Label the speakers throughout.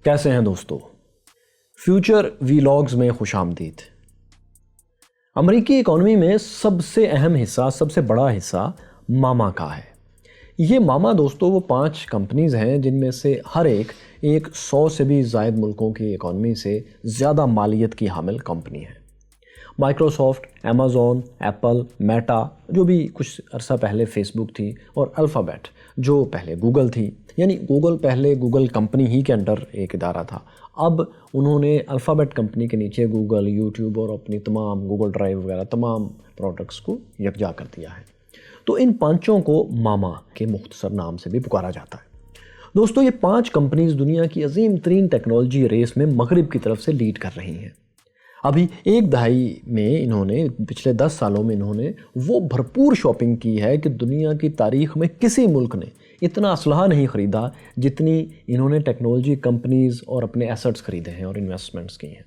Speaker 1: कैसे हैं दोस्तों? फ्यूचर वीलॉग्स में खुश आमदीद। अमेरिकी इकॉनमी में सबसे अहम हिस्सा, सबसे बड़ा हिस्सा मामा का है। ये मामा दोस्तों वो 5 कंपनीज हैं जिनमें से हर एक 100 से भी ज़ायद मुल्कों की इकॉनमी से ज़्यादा मालियत की हामिल कंपनी है। माइक्रोसॉफ्ट, अमेज़ॉन, एप्पल, मेटा जो भी कुछ अरसा पहले फेसबुक थी, और अल्फ़ाबेट जो पहले गूगल थी। यानी गूगल पहले गूगल कंपनी ही के अंडर एक इदारा था। अब उन्होंने अल्फ़ाबेट कंपनी के नीचे गूगल, यूट्यूब और अपनी तमाम गूगल ड्राइव वगैरह तमाम प्रोडक्ट्स को यकजा कर दिया है। तो इन 5 को मामा के मुख्तसर नाम से भी पुकारा जाता है। दोस्तों ये 5 कंपनीज दुनिया की अजीम तरीन टेक्नोलॉजी रेस में मगरिब की तरफ से लीड कर रही हैं। अभी एक दहाई में इन्होंने, पिछले 10 सालों में इन्होंने वो भरपूर शॉपिंग की है कि दुनिया की तारीख में किसी मुल्क ने इतना असलहा नहीं ख़रीदा जितनी इन्होंने टेक्नोलॉजी कंपनीज़ और अपने एसेट्स ख़रीदे हैं और इन्वेस्टमेंट्स की हैं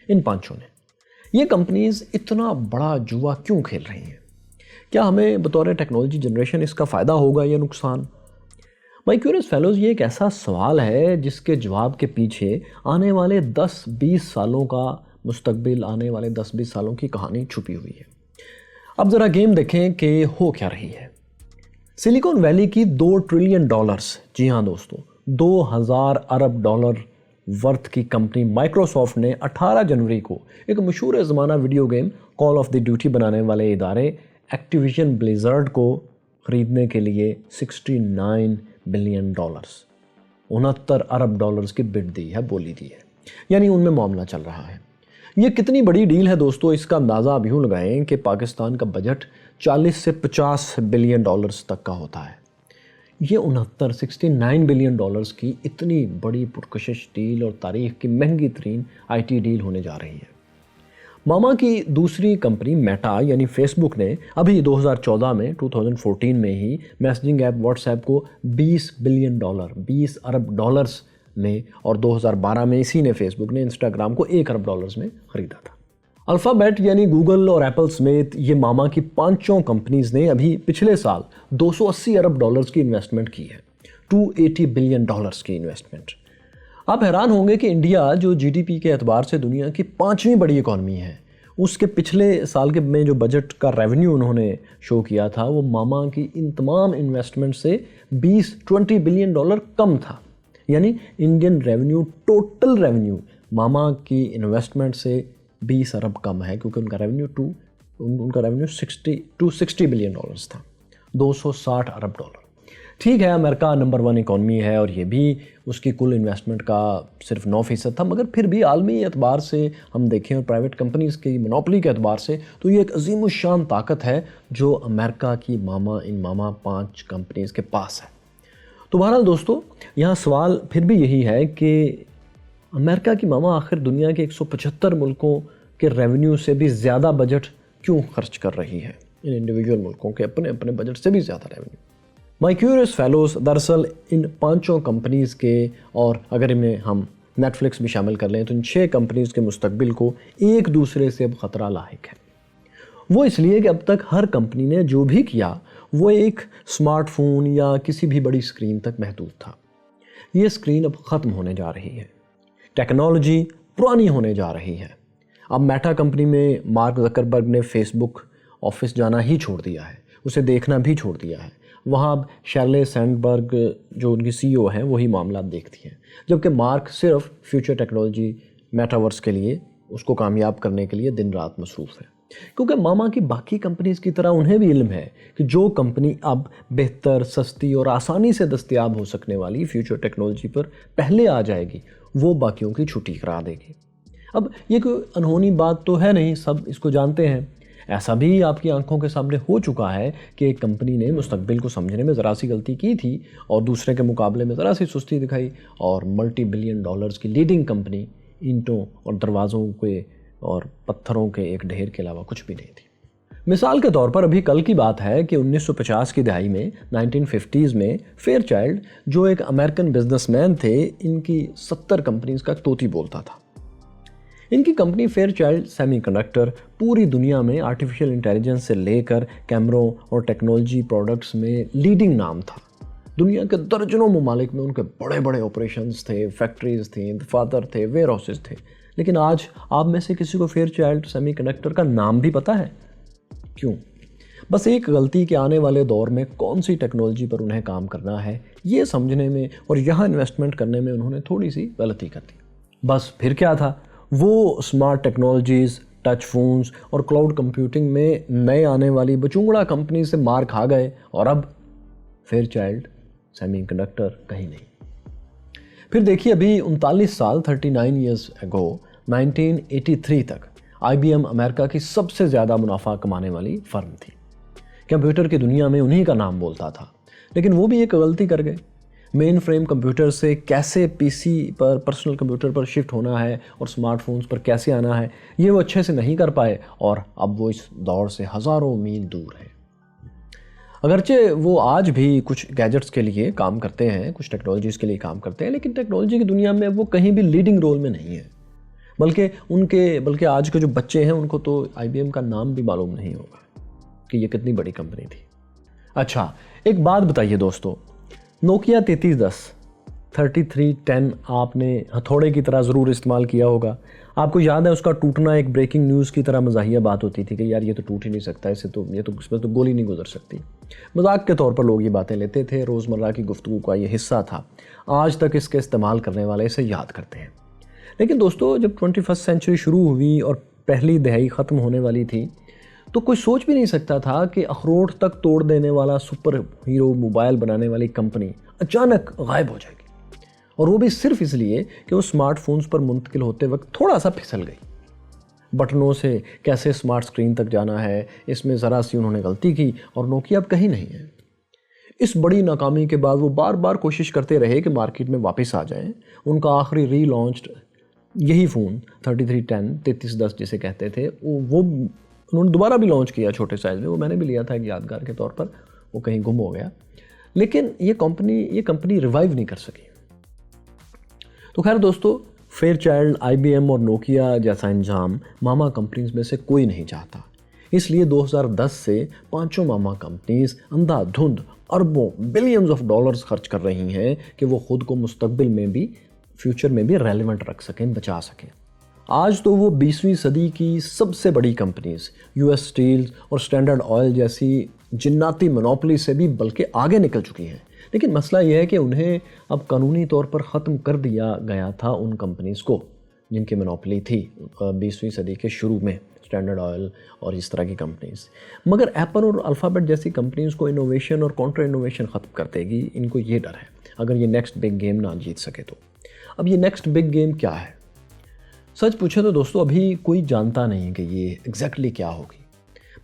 Speaker 1: इन 5 ने। ये कंपनीज़ इतना बड़ा जुआ क्यों खेल रही हैं? क्या हमें बतौर टेक्नोलॉजी जनरेशन इसका फ़ायदा होगा या नुकसान? माय क्यूरियस फेलोज़, ये एक ऐसा सवाल है जिसके जवाब के पीछे आने वाले 10-20 सालों का मुस्तकबिल, आने वाले 10-20 सालों की कहानी छुपी हुई है। अब ज़रा गेम देखें कि हो क्या रही है। सिलिकॉन वैली की $2 ट्रिलियन, जी हाँ दोस्तों, 2000 अरब डॉलर वर्थ की कंपनी माइक्रोसॉफ्ट ने 18 जनवरी को एक मशहूर ज़माना video game call of the duty बनाने वाले इदारे एक्टिविजन ब्लिज़र्ड को ख़रीदने के लिए $69 बिलियन, 69 अरब डॉलर्स की बिड दी है, बोली दी है। यानी उनमें मामला चल रहा है। ये कितनी बड़ी डील है दोस्तों, इसका अंदाज़ा आप यूँ लगाएं कि पाकिस्तान का बजट 40 से 50 बिलियन डॉलर्स तक का होता है। ये 69 बिलियन डॉलर्स की इतनी बड़ी पुरकशिश डील और तारीख़ की महंगी तरीन IT डील होने जा रही है। मामा की दूसरी कंपनी मेटा यानी फेसबुक ने अभी 2014 में ही मैसेजिंग ऐप व्हाट्सएप को $20 बिलियन, 20 अरब डॉलर्स में, और 2012 में इसी ने फेसबुक ने इंस्टाग्राम को $1 अरब में ख़रीदा था। अल्फ़ाबेट यानी गूगल और एप्पल समेत ये मामा की 5 कंपनीज़ ने अभी पिछले साल $280 अरब की इन्वेस्टमेंट की है, $280 बिलियन की इन्वेस्टमेंट। आप हैरान होंगे कि इंडिया जो GDP के एतबार से दुनिया की 5वीं बड़ी इकॉनमी है, उसके पिछले साल के में जो बजट का रेवेन्यू उन्होंने शो किया था वो मामा की इन तमाम इन्वेस्टमेंट से 20 बिलियन डॉलर कम था। यानी इंडियन रेवेन्यू, टोटल रेवेन्यू मामा की इन्वेस्टमेंट से 20 अरब कम है, क्योंकि उनका रेवेन्यू 60 बिलियन डॉलर्स था, 260 अरब डॉलर। ठीक है, अमेरिका नंबर 1 इकॉनमी है और ये भी उसकी कुल इन्वेस्टमेंट का सिर्फ 9% था, मगर फिर भी आलमी एतबार से हम देखें और प्राइवेट कंपनीज़ की मोनोपोली के एतबार से तो ये एक अजीम शान ताकत है जो अमेरिका की इन मामा 5 कंपनीज़ के पास है। तो बहरहाल दोस्तों, यहाँ सवाल फिर भी यही है कि अमेरिका की मामा आखिर दुनिया के 175 मुल्कों के रेवेन्यू से भी ज़्यादा बजट क्यों खर्च कर रही है? इन इंडिविजुअल मुल्कों के अपने अपने बजट से भी ज़्यादा रेवेन्यू। माय क्यूरियस फेलोज़, दरअसल इन 5 कंपनीज़ के, और अगर इनमें हम नेटफ्लिक्स भी शामिल कर लें तो इन 6 कंपनीज़ के मुस्तकबिल को एक दूसरे से अब ख़तरा लाहिक है। वो इसलिए कि अब तक हर कंपनी ने जो भी किया वो एक स्मार्टफोन या किसी भी बड़ी स्क्रीन तक महदूद था। ये स्क्रीन अब ख़त्म होने जा रही है, टेक्नोलॉजी पुरानी होने जा रही है। अब मेटा कंपनी में मार्क ज़करबर्ग ने फेसबुक ऑफिस जाना ही छोड़ दिया है, उसे देखना भी छोड़ दिया है। वहाँ अब शेरले सैंडबर्ग जो उनकी CEO हैं वही मामला देखती हैं, जबकि मार्क सिर्फ फ्यूचर टेक्नोलॉजी मेटावर्स के लिए, उसको कामयाब करने के लिए दिन रात मसरूफ़ है। क्योंकि मामा की बाकी कंपनीज़ की तरह उन्हें भी इल्म है कि जो कंपनी अब बेहतर, सस्ती और आसानी से दस्तयाब हो सकने वाली फ्यूचर टेक्नोलॉजी पर पहले आ जाएगी, वो बाकियों की छुट्टी करा देगी। अब ये कोई अनहोनी बात तो है नहीं, सब इसको जानते हैं। ऐसा भी आपकी आंखों के सामने हो चुका है कि एक कंपनी ने मुस्तकबिल को समझने में ज़रा सी गलती की थी और दूसरे के मुकाबले में ज़रा सी सुस्ती दिखाई, और $multi बिलियन की लीडिंग कंपनी ईंटों और दरवाज़ों के और पत्थरों के एक ढेर के अलावा कुछ भी नहीं थी। मिसाल के तौर पर अभी कल की बात है कि 1950 की दहाई में, 1950s में फेयरचाइल्ड जो एक अमेरिकन बिजनेसमैन थे, इनकी 70 कंपनीज़ का तोती बोलता था। इनकी कंपनी फेयरचाइल्ड सेमीकंडक्टर पूरी दुनिया में आर्टिफिशियल इंटेलिजेंस से लेकर कैमरों और टेक्नोलॉजी प्रोडक्ट्स में लीडिंग नाम था। دنیا کے درجنوں ممالک میں ان کے بڑے بڑے آپریشنز تھے، فیکٹریز تھیں، دفاتر تھے، ویئر ہاؤسز تھے، لیکن آج آپ میں سے کسی کو فیئر چائلڈ سیمی کنڈکٹر کا نام بھی پتہ ہے؟ کیوں؟ بس ایک غلطی کہ آنے والے دور میں کون سی ٹیکنالوجی پر انہیں کام کرنا ہے یہ سمجھنے میں اور یہاں انویسٹمنٹ کرنے میں انہوں نے تھوڑی سی غلطی کر دی۔ بس پھر کیا تھا، وہ اسمارٹ ٹیکنالوجیز، ٹچ فونز اور کلاؤڈ کمپیوٹنگ میں نئے آنے والی بچونگڑا کمپنی سے مار کھا گئے، اور اب فیئر چائلڈ سیمی کنڈکٹر کہیں نہیں۔ پھر دیکھیے ابھی 39 سال 39 ایئرز اگو 1983 تک آئی بی ایم امریکہ کی سب سے زیادہ منافع کمانے والی فرم تھی۔ کمپیوٹر کی دنیا میں انہی کا نام بولتا تھا، لیکن وہ بھی ایک غلطی کر گئے۔ مین فریم کمپیوٹر سے کیسے پی سی پر، پرسنل کمپیوٹر پر شفٹ ہونا ہے اور سمارٹ فونز پر کیسے آنا ہے، یہ وہ اچھے سے نہیں کر پائے، اور اب وہ اس دور سے ہزاروں میل دور ہے۔ اگرچہ وہ آج بھی کچھ گیجٹس کے لیے کام کرتے ہیں، کچھ ٹیکنالوجیز کے لیے کام کرتے ہیں، لیکن ٹیکنالوجی کی دنیا میں وہ کہیں بھی لیڈنگ رول میں نہیں ہے، بلکہ آج کے جو بچے ہیں ان کو تو آئی بی ایم کا نام بھی معلوم نہیں ہوگا کہ یہ کتنی بڑی کمپنی تھی۔ اچھا ایک بات بتائیے دوستو، نوکیا 3310 آپ نے ہتھوڑے کی طرح ضرور استعمال کیا ہوگا۔ آپ کو یاد ہے اس کا ٹوٹنا ایک بریکنگ نیوز کی طرح مزاحیہ بات ہوتی تھی کہ یار یہ تو ٹوٹ ہی نہیں سکتا، اس میں تو گولی نہیں گزر سکتی۔ مذاق کے طور پر لوگ یہ باتیں لیتے تھے، روزمرہ کی گفتگو کا یہ حصہ تھا۔ آج تک اس کے استعمال کرنے والے اسے یاد کرتے ہیں۔ لیکن دوستو جب 21 سینچری شروع ہوئی اور پہلی دہائی ختم ہونے والی تھی تو کوئی سوچ بھی نہیں سکتا تھا کہ اخروٹ تک توڑ دینے والا سپر ہیرو موبائل بنانے والی کمپنی اچانک غائب ہو جائے گی، اور وہ بھی صرف اس لیے کہ وہ اسمارٹ فونز پر منتقل ہوتے وقت تھوڑا سا پھسل گئی۔ بٹنوں سے کیسے اسمارٹ اسکرین تک جانا ہے، اس میں ذرا سی انہوں نے غلطی کی اور نوکیا اب کہیں نہیں ہے۔ اس بڑی ناکامی کے بعد وہ بار بار کوشش کرتے رہے کہ مارکیٹ میں واپس آ جائیں۔ ان کا آخری ری لانچڈ یہی فون 3310 جسے کہتے تھے، وہ انہوں نے دوبارہ بھی لانچ کیا چھوٹے سائز میں، وہ میں نے بھی لیا تھا ایک یادگار کے طور پر، وہ کہیں گم ہو گیا، لیکن یہ کمپنی ریوائیو نہیں کر سکی۔ تو خیر دوستو، فیئر چائلڈ، آئی بی ایم اور نوکیا جیسا انجام ماما کمپنیز میں سے کوئی نہیں چاہتا۔ اس لیے 2010 سے پانچوں ماما کمپنیز اندھا دھند اربوں بلینز آف ڈالرز خرچ کر رہی ہیں کہ وہ خود کو مستقبل میں بھی، فیوچر میں بھی ریلیونٹ رکھ سکیں، بچا سکیں۔ آج تو وہ 20ویں صدی کی سب سے بڑی کمپنیز یو ایس اسٹیل اور اسٹینڈرڈ آئل جیسی جناتی مونوپلی سے بھی بلکہ آگے نکل چکی ہیں، لیکن مسئلہ یہ ہے کہ انہیں اب قانونی طور پر ختم کر دیا گیا تھا ان کمپنیز کو جن کی مونوپلی تھی 20ویں صدی کے شروع میں، اسٹینڈرڈ آئل اور اس طرح کی کمپنیز۔ مگر ایپل اور الفابیٹ جیسی کمپنیز کو انوویشن اور کانٹر انوویشن ختم کر دے گی، ان کو یہ ڈر ہے اگر یہ نیکسٹ بگ گیم نہ جیت سکے تو۔ اب یہ نیکسٹ بگ گیم کیا ہے؟ سچ پوچھیں تو دوستو ابھی کوئی جانتا نہیں کہ یہ ایگزیکٹلی کیا ہوگی۔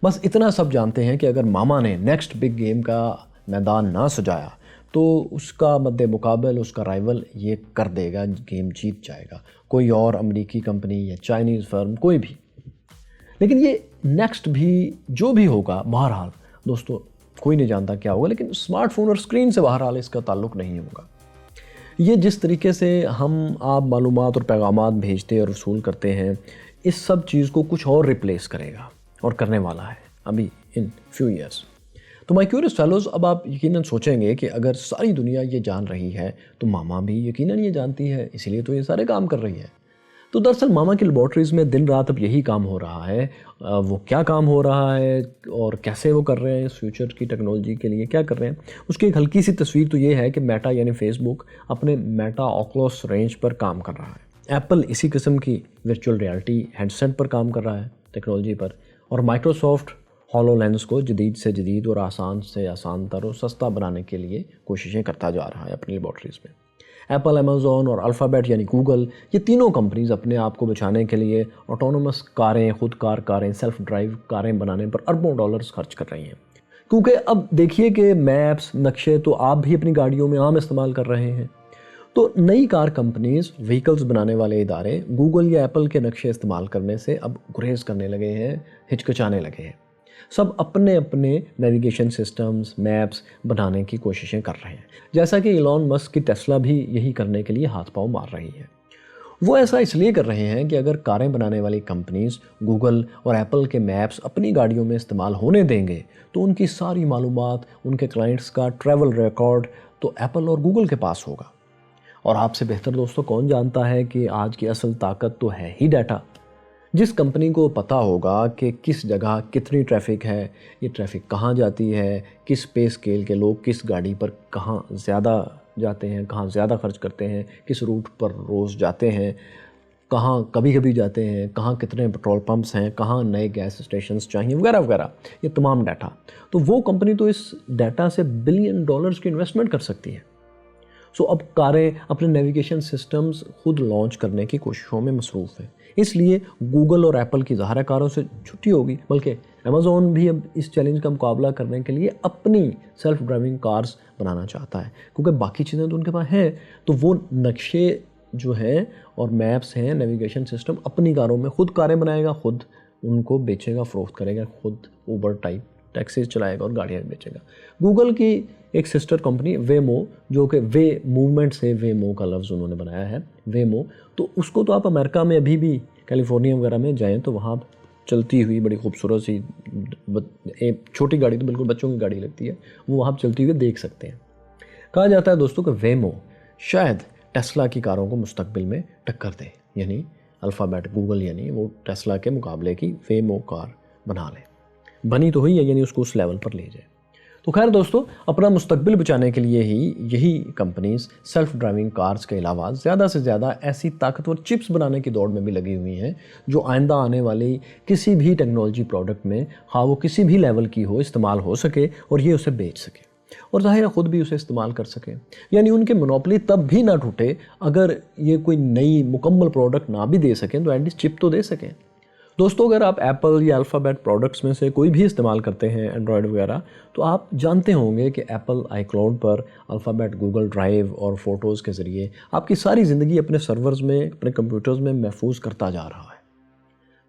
Speaker 1: بس اتنا سب جانتے ہیں کہ اگر ماما نے نیکسٹ بگ گیم کا میدان نہ سجایا تو اس کا مد مقابل، اس کا رائیول یہ کر دے گا، گیم جیت جائے گا، کوئی اور امریکی کمپنی یا چائنیز فرم، کوئی بھی۔ لیکن یہ نیکسٹ بھی جو بھی ہوگا، بہرحال دوستو کوئی نہیں جانتا کیا ہوگا، لیکن اسمارٹ فون اور اسکرین سے بہرحال اس کا تعلق نہیں ہوگا۔ یہ جس طریقے سے آپ معلومات اور پیغامات بھیجتے اور وصول کرتے ہیں، اس سب چیز کو کچھ اور ریپلیس کرے گا اور کرنے والا ہے ابھی ان فیو ایئرس۔ تو مائی کیوریس فیلوز، اب آپ یقیناً سوچیں گے کہ اگر ساری دنیا یہ جان رہی ہے تو ماما بھی یقیناً یہ جانتی ہے، اسی لیے تو یہ سارے کام کر رہی ہے۔ تو دراصل ماما کی لیبارٹریز میں دن رات اب یہی کام ہو رہا ہے۔ وہ کیا کام ہو رہا ہے اور کیسے وہ کر رہے ہیں، اس فیوچر کی ٹیکنالوجی کے لیے کیا کر رہے ہیں، اس کی ایک ہلکی سی تصویر تو یہ ہے کہ میٹا یعنی فیس بک اپنے میٹا آکولس رینج پر کام کر رہا ہے، ایپل اسی قسم کی ورچوئل ریالٹی ہیڈ سیٹ پر کام کر رہا ہے ٹیکنالوجی پر، اور مائکروسافٹ ہولو لینس کو جدید سے جدید اور آسان سے آسان تر اور سستا بنانے کے لیے کوششیں کرتا جا رہا ہے اپنی لیبارٹریز میں۔ ایپل، امیزون اور الفابیٹ یعنی گوگل، یہ تینوں کمپنیز اپنے آپ کو بچانے کے لیے آٹونومس کاریں، خود کار کاریں، سیلف ڈرائیو کاریں بنانے پر اربوں ڈالرز خرچ کر رہی ہیں۔ کیونکہ اب دیکھیے کہ میپس، نقشے تو آپ بھی اپنی گاڑیوں میں عام استعمال کر رہے ہیں، تو نئی کار کمپنیز، وہیکلز بنانے والے ادارے گوگل یا ایپل کے نقشے استعمال کرنے سے اب گریز کرنے لگے ہیں، ہچکچانے لگے ہیں۔ سب اپنے اپنے نیویگیشن سسٹمز، میپس بنانے کی کوششیں کر رہے ہیں، جیسا کہ ایلون مسک کی ٹیسلا بھی یہی کرنے کے لیے ہاتھ پاؤں مار رہی ہے۔ وہ ایسا اس لیے کر رہے ہیں کہ اگر کاریں بنانے والی کمپنیز گوگل اور ایپل کے میپس اپنی گاڑیوں میں استعمال ہونے دیں گے تو ان کی ساری معلومات، ان کے کلائنٹس کا ٹریول ریکارڈ، तो एप्पल और गूगल के पास होगा। और आपसे बेहतर दोस्तों कौन जानता है कि आज की असल ताकत तो है ही डाटा। जिस कंपनी को पता होगा कि किस जगह कितनी ट्रैफिक है, ये ट्रैफिक कहाँ जाती है, किस पे स्केल के लोग किस गाड़ी पर कहाँ ज़्यादा जाते हैं, कहाँ ज़्यादा खर्च करते हैं, किस रूट पर रोज़ जाते हैं, कहाँ कभी कभी जाते हैं, कहाँ कितने पेट्रोल पंप्स हैं, कहाँ नए गैस स्टेशंस चाहिए, वगैरह वगैरह, ये तमाम डाटा। तो वो कंपनी तो इस डाटा से बिलियन डॉलर्स की इन्वेस्टमेंट कर सकती है। सो अब कारें अपने नेविगेशन सिस्टम्स खुद लॉन्च करने की कोशिशों में मसरूफ़ है। इसलिए गूगल और एप्पल की ज़ाहिर कारों से छुट्टी होगी, बल्कि अमेज़ॉन भी अब इस चैलेंज का मुकाबला करने के लिए अपनी सेल्फ ड्राइविंग कार्स बनाना चाहता है, क्योंकि बाकी चीज़ें तो उनके पास हैं। तो वो नक्शे जो हैं और मैप्स हैं, नेविगेशन सिस्टम अपनी कारों में खुद कारें बनाएगा, खुद उनको बेचेगा, फ़रोख्त करेगा, खुद ऊबर टाइप टैक्सीज चलाएगा और गाड़ियाँ बेचेगा। गूगल की एक सिस्टर कंपनी वेमो, जो कि वे मूवमेंट से वेमो का लफ्ज़ उन्होंने बनाया है, वेमो, तो उसको तो आप अमेरिका में अभी भी कैलिफोर्निया वगैरह में जाएँ तो वहाँ चलती हुई बड़ी खूबसूरत सी एक छोटी गाड़ी, तो बिल्कुल बच्चों की गाड़ी लगती है, वो वहाँ चलती हुई देख सकते हैं। कहा जाता है दोस्तों कि वेमो शायद टेस्ला की कारों को मुस्तकबिल में टक्कर दे, यानी अल्फ़ाबेट गूगल यानी वो टेस्ला के मुकाबले की वेमो कार बना ले। बनी तो हुई है, यानी उसको उस लेवल पर ले जाए। तो खैर दोस्तों, अपना मुस्तकबिल बचाने के लिए ही यही कंपनीज सेल्फ ड्राइविंग कार्स के अलावा ज़्यादा से ज़्यादा ऐसी ताकतवर चिप्स बनाने की दौड़ में भी लगी हुई हैं जो आइंदा आने वाली किसी भी टेक्नोलॉजी प्रोडक्ट में, हाँ वो किसी भी लेवल की हो, इस्तेमाल हो सके और ये उसे बेच सके और ज़ाहिर है ख़ुद भी उसे इस्तेमाल कर सके। यानी उनके मोनोपोली तब भी ना टूटे अगर ये कोई नई मुकम्मल प्रोडक्ट ना भी दे सकें तो एटलीस्ट चिप तो दे सकें। दोस्तों, अगर आप एप्पल या अल्फ़ाबेट प्रोडक्ट्स में से कोई भी इस्तेमाल करते हैं, एंड्रॉयड वगैरह, तो आप जानते होंगे कि एप्पल आईक्लाउड पर अल्फ़ाबेट गूगल ड्राइव और फ़ोटोज़ के ज़रिए आपकी सारी ज़िंदगी अपने सर्वर्स में, अपने कंप्यूटर्स में महफूज करता जा रहा है।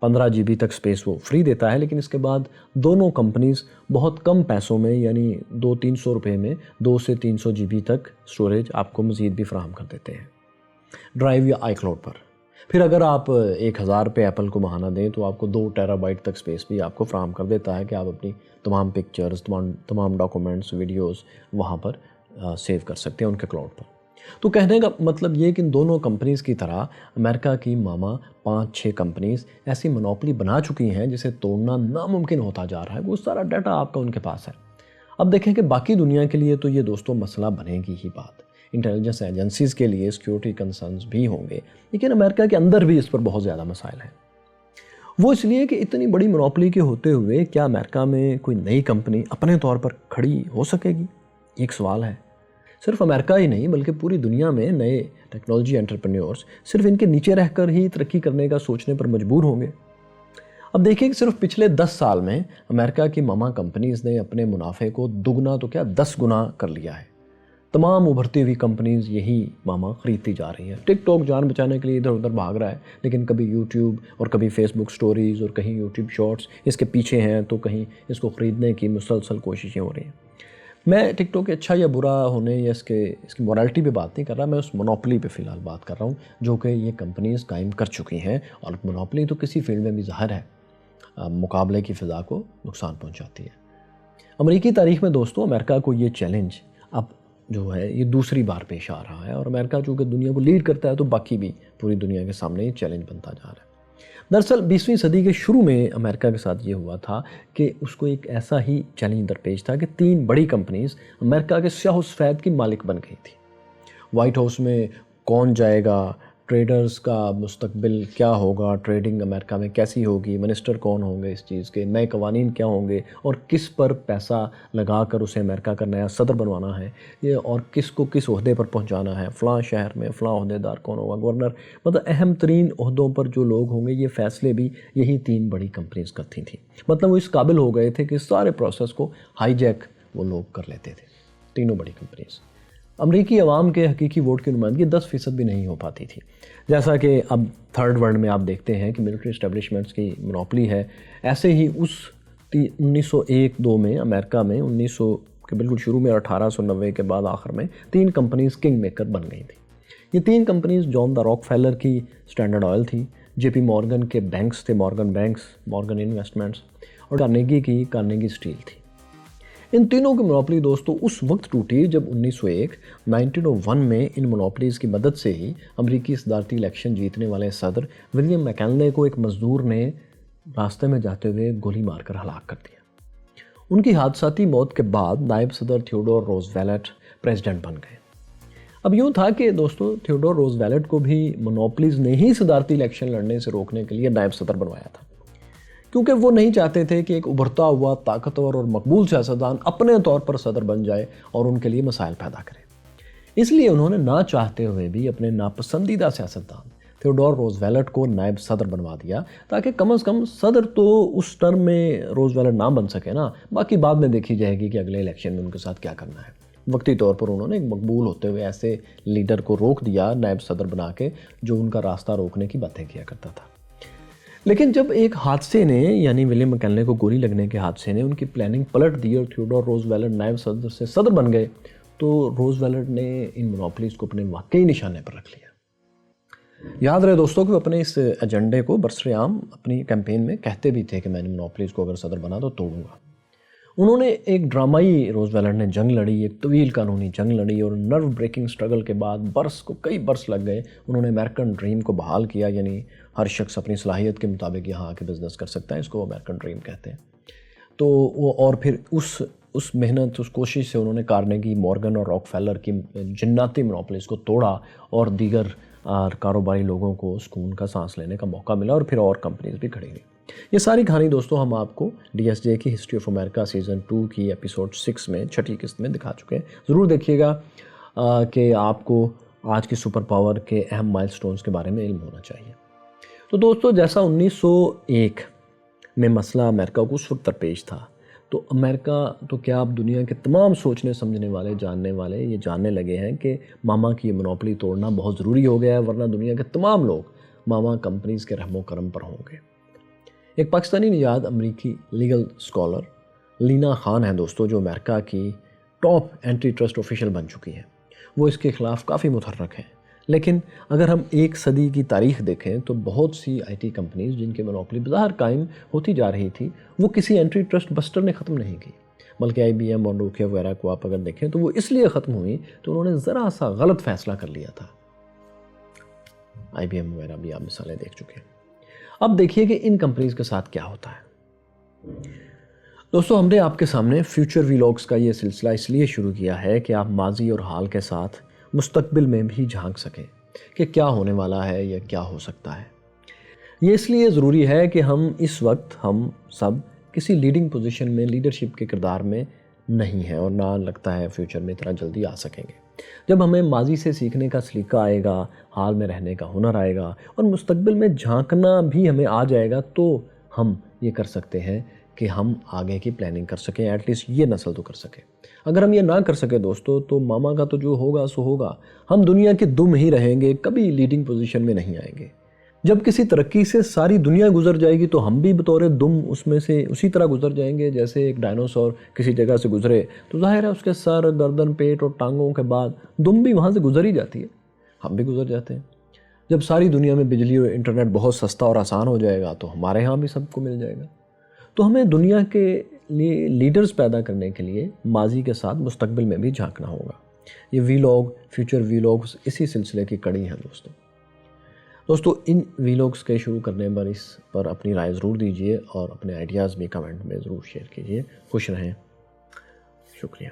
Speaker 1: 15 GB तक स्पेस वो फ्री देता है, लेकिन इसके बाद दोनों कंपनीज़ बहुत कम पैसों में, यानी 200-300 रुपये में 200 से 300 GB तक स्टोरेज आपको मज़ीद भी फराहम कर देते हैं ड्राइव या आईक्लाउड पर। फिर अगर आप 1000 रुपये एप्पल को बहाना दें तो आपको 2 टेराबाइट तक स्पेस भी आपको फराहम कर देता है कि आप अपनी तमाम पिक्चर्स, तमाम डॉक्यूमेंट्स, वीडियोस वहाँ पर सेव कर सकते हैं उनके क्लाउड पर। तो कहने का मतलब ये कि इन दोनों कंपनीज़ की तरह अमेरिका की मामा 5-6 कंपनीज़ ऐसी मोनोपोली बना चुकी हैं जिसे तोड़ना नामुमकिन होता जा रहा है। वो सारा डाटा आपका उनके पास है। अब देखें कि बाकी दुनिया के लिए तो ये दोस्तों मसला बनेगी ही बात, इंटेलिजेंस एजेंसीज़ के लिए सिक्योरिटी कंसर्न्स भी होंगे, लेकिन अमेरिका के अंदर भी इस पर बहुत ज़्यादा मसाइल हैं। वो इसलिए कि इतनी बड़ी मोनोपोली के होते हुए क्या अमेरिका में कोई नई कंपनी अपने तौर पर खड़ी हो सकेगी, एक सवाल है। सिर्फ अमेरिका ही नहीं बल्कि पूरी दुनिया में नए टेक्नोलॉजी एंटरप्रेन्योर्स सिर्फ इनके नीचे रहकर ही तरक्की करने का सोचने पर मजबूर होंगे। अब देखिए कि सिर्फ पिछले 10 साल में अमेरिका की मामा कंपनीज़ ने अपने मुनाफे को दुगना तो क्या 10 गुना कर लिया है। तमाम उभरती हुई कंपनीज़ यही मामा ख़रीदती जा रही हैं। टिकटॉक जान बचाने के लिए इधर उधर भाग रहा है, लेकिन कभी यूट्यूब और कभी फेसबुक स्टोरीज़ और कहीं यूट्यूब शॉर्ट्स इसके पीछे हैं, तो कहीं इसको ख़रीदने की मुसलसल कोशिशें हो रही हैं। मैं टिकटॉक के अच्छा या बुरा होने या इसकी मोरालिटी पे बात नहीं कर रहा, मैं उस मोनोपोली पे फ़िलहाल बात कर रहा हूँ जो कि ये कंपनीज़ कायम कर चुकी हैं। और मोनोपोली तो किसी फील्ड में भी ज़ाहिर है मुकाबले की फ़िज़ा को नुकसान पहुँचाती है। अमेरिकी तारीख़ में दोस्तों अमेरिका को ये चैलेंज अब जो है ये दूसरी बार पेश आ रहा है, और अमेरिका चूँकि दुनिया को लीड करता है तो बाकी भी पूरी दुनिया के सामने ये चैलेंज बनता जा रहा है। दरअसल 20वीं सदी के शुरू में अमेरिका के साथ ये हुआ था कि उसको एक ऐसा ही चैलेंज दरपेश था कि 3 बड़ी कंपनीज़ अमेरिका के स्याह सफ़ेद की मालिक बन गई थी। वाइट हाउस में कौन जाएगा, ट्रेडर्स का मुस्तकबिल क्या होगा, ट्रेडिंग अमेरिका में कैसी होगी, मिनिस्टर कौन होंगे इस चीज़ के, नए कवानीन क्या होंगे और किस पर पैसा लगा कर उसे अमेरिका का नया सदर बनवाना है ये, और किस को किस ओहदे पर पहुंचाना है, फ़लाँ शहर में फ़लाँ ओहदेदार कौन होगा, गवर्नर, मतलब अहम तरीन ओहदों पर जो लोग होंगे, ये फ़ैसले भी यही 3 बड़ी कंपनीज़ करती थी। मतलब वो इस काबिल हो गए थे कि सारे प्रोसेस को हाईजैक वो लोग कर लेते थे, तीनों बड़ी कंपनीज़। अमरीकी अवाम के हकीकी वोट की नुमाइंदगी 10% भी नहीं हो पाती थी। जैसा कि अब थर्ड वर्ल्ड में आप देखते हैं कि मिलिट्री इस्टेब्लिशमेंट्स की मोनोपोली है, ऐसे ही उस 1901-2 में अमेरिका में 1900 के बिल्कुल शुरू में 1890 के बाद आखिर में 3 कंपनीज़ किंग मेकर बन गई थी। ये 3 कंपनीज़ जॉन द रॉकफेलर की स्टैंडर्ड ऑयल थी, JP मॉर्गन के बैंक्स थे, मॉर्गन बैंक्स, मॉर्गन इन्वेस्टमेंट्स, और कार्नेगी की कार्नेगी स्टील थी। ان تینوں کی منوپلی دوستو اس وقت ٹوٹی جب 1901 میں ان منوپلیز کی مدد سے ہی امریکی صدارتی الیکشن جیتنے والے صدر ولیم میکنلے کو ایک مزدور نے راستے میں جاتے ہوئے گولی مار کر ہلاک کر دیا۔ ان کی حادثاتی موت کے بعد نائب صدر تھیوڈور روزویلٹ پریزیڈنٹ بن گئے۔ اب یوں تھا کہ دوستو تھیوڈور روزویلٹ کو بھی منوپلیز نے ہی صدارتی الیکشن لڑنے سے روکنے کے لیے نائب صدر بنوایا تھا، کیونکہ وہ نہیں چاہتے تھے کہ ایک ابھرتا ہوا طاقتور اور مقبول سیاستدان اپنے طور پر صدر بن جائے اور ان کے لیے مسائل پیدا کرے۔ اس لیے انہوں نے نہ چاہتے ہوئے بھی اپنے ناپسندیدہ سیاستدان تھیوڈور روزویلٹ کو نائب صدر بنوا دیا، تاکہ کم از کم صدر تو اس ٹرم میں روزویلٹ نہ بن سکے نا، باقی بعد میں دیکھی جائے گی کہ اگلے الیکشن میں ان کے ساتھ کیا کرنا ہے۔ وقتی طور پر انہوں نے ایک مقبول ہوتے ہوئے ایسے لیڈر کو روک دیا نائب صدر بنا کے جو ان کا راستہ روکنے کی باتیں کیا کرتا تھا۔ لیکن جب ایک حادثے نے یعنی ولیم میکنلے کو گولی لگنے کے حادثے نے ان کی پلاننگ پلٹ دی اور تھیوڈور روزویلٹ نائب صدر سے صدر بن گئے، تو روزویلٹ نے ان منوپلیز کو اپنے واقعی نشانے پر رکھ لیا۔ یاد رہے دوستوں کہ وہ اپنے اس ایجنڈے کو برسر عام اپنی کیمپین میں کہتے بھی تھے کہ میں نے منوپلیز کو اگر صدر بنا تو توڑوں گا۔ انہوں نے ایک ڈرامائی روزویلٹ نے جنگ لڑی، ایک طویل قانونی جنگ لڑی، اور نرو بریکنگ سٹرگل کے بعد کئی برس لگ گئے، انہوں نے امریکن ڈریم کو بحال کیا، یعنی ہر شخص اپنی صلاحیت کے مطابق یہاں آ کے بزنس کر سکتا ہے، اس کو امریکن ڈریم کہتے ہیں۔ تو وہ اور پھر اس محنت اس کوشش سے انہوں نے کارنیگی، مورگن اور راک فیلر کی جناتی منوپلیز کو توڑا اور دیگر کاروباری لوگوں کو سکون کا سانس لینے کا موقع ملا، اور پھر اور کمپنیز بھی کھڑی ہوئی۔ یہ ساری کہانی دوستوں ہم آپ کو ڈی ایس جے کی ہسٹری آف امریکہ سیزن 2 کی ایپیسوڈ 6 میں 6ٹھی قسط میں دکھا چکے ہیں۔ ضرور دیکھیے گا کہ آپ کو آج کی سپر پاور کے اہم مائل سٹونز کے بارے میں علم ہونا چاہیے۔ تو دوستوں جیسا 1901 میں مسئلہ امریکہ کو اس وقت درپیش تھا، تو امریکہ تو کیا اب دنیا کے تمام سوچنے سمجھنے والے جاننے والے یہ جاننے لگے ہیں کہ ماما کی منوپلی توڑنا بہت ضروری ہو گیا ہے، ورنہ دنیا کے تمام لوگ ماما کمپنیز کے رحم و کرم پر ہوں گے۔ ایک پاکستانی نژاد امریکی لیگل سکالر لینا خان ہیں دوستوں، جو امریکہ کی ٹاپ اینٹی ٹرسٹ آفیشل بن چکی ہیں۔ وہ اس کے خلاف کافی متحرک ہیں، لیکن اگر ہم ایک صدی کی تاریخ دیکھیں تو بہت سی آئی ٹی کمپنیز جن کی منوپلی بظاہر قائم ہوتی جا رہی تھی، وہ کسی اینٹی ٹرسٹ بسٹر نے ختم نہیں کی، بلکہ آئی بی ایم اور نوکیا وغیرہ کو آپ اگر دیکھیں تو وہ اس لیے ختم ہوئی تو انہوں نے ذرا سا غلط فیصلہ کر لیا تھا۔ آئی بی ایم وغیرہ بھی آپ مثالیں دیکھ چکے ہیں۔ اب دیکھیے کہ ان کمپنیز کے ساتھ کیا ہوتا ہے۔ دوستو ہم نے آپ کے سامنے فیوچر ویلاگز کا یہ سلسلہ اس لیے شروع کیا ہے کہ آپ ماضی اور حال کے ساتھ مستقبل میں بھی جھانک سکیں کہ کیا ہونے والا ہے یا کیا ہو سکتا ہے۔ یہ اس لیے ضروری ہے کہ اس وقت ہم سب کسی لیڈنگ پوزیشن میں لیڈرشپ کے کردار میں نہیں ہیں، اور نہ لگتا ہے فیوچر میں اتنا جلدی آ سکیں گے۔ جب ہمیں ماضی سے سیکھنے کا سلیقہ آئے گا، حال میں رہنے کا ہنر آئے گا، اور مستقبل میں جھانکنا بھی ہمیں آ جائے گا، تو ہم یہ کر سکتے ہیں کہ ہم آگے کی پلاننگ کر سکیں، ایٹ لیسٹ یہ نسل تو کر سکے۔ اگر ہم یہ نہ کر سکے دوستو تو ماما کا تو جو ہوگا سو ہوگا، ہم دنیا کے دم ہی رہیں گے، کبھی لیڈنگ پوزیشن میں نہیں آئیں گے۔ جب کسی ترقی سے ساری دنیا گزر جائے گی تو ہم بھی بطور دم اس میں سے اسی طرح گزر جائیں گے جیسے ایک ڈائنوسور کسی جگہ سے گزرے، تو ظاہر ہے اس کے سر، گردن، پیٹ اور ٹانگوں کے بعد دم بھی وہاں سے گزر ہی جاتی ہے، ہم بھی گزر جاتے ہیں۔ جب ساری دنیا میں بجلی اور انٹرنیٹ بہت سستا اور آسان ہو جائے گا تو ہمارے ہاں بھی سب کو مل جائے گا۔ تو ہمیں دنیا کے لیے لیڈرز پیدا کرنے کے لیے ماضی کے ساتھ مستقبل میں بھی جھانکنا ہوگا۔ یہ ویلاگ، فیوچر ویلاگز اسی سلسلے کی کڑی ہیں دوستو ان ویلاگز کے شروع کرنے پر اس پر اپنی رائے ضرور دیجیے اور اپنے آئیڈیاز بھی کمنٹ میں ضرور شیئر کیجیے۔ خوش رہیں، شکریہ۔